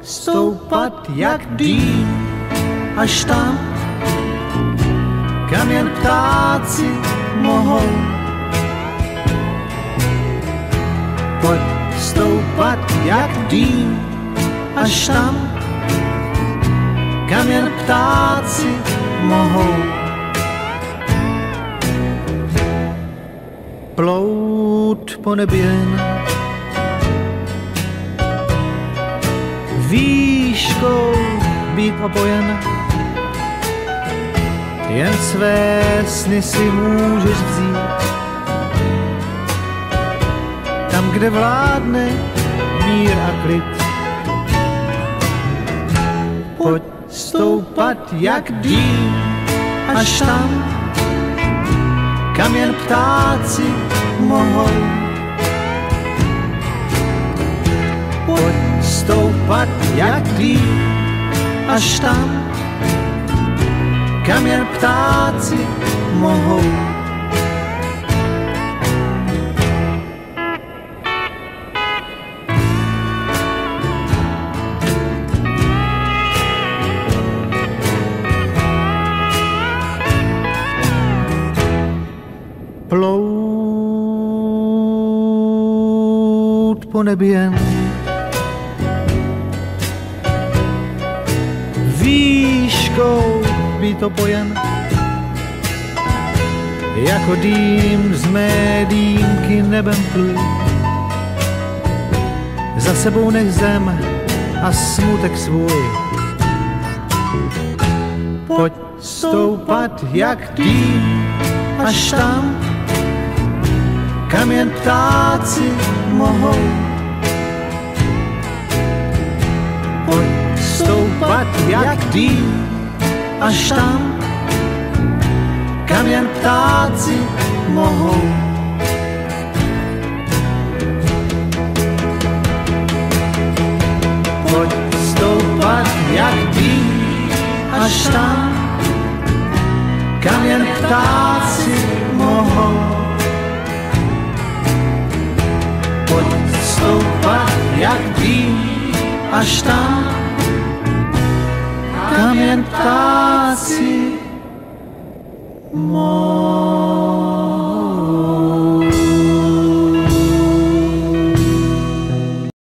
stoupat jak dým až tam, kam jen ptáci mohou. Pojď stoupat jak dým až tam, kam jen ptáci mohou. Plout po nebi jen výškou být opojen, jen své sny si můžeš vzít tam, kde vládne mír a klid. Pojď stoupat jak dým až tam, kam jen ptáci mohou. Pojď stoupat jak dým až tam, kam jen ptáci mohou. Plout po nebi jen výškou být opojen, jako dým z mé dýmky nebem pluj. Za sebou nech zem a smutek svůj. Pojď stoupat jak dým až tam, kam jen ptáci mohou. Pojď stoupat jak dým až tam, kam jen ptáci mohou. Pojď stoupat jak dým až tam, kam jen ptáci mohou. Pojď stoupat jak dým až tam, kam jen ptáci mohou.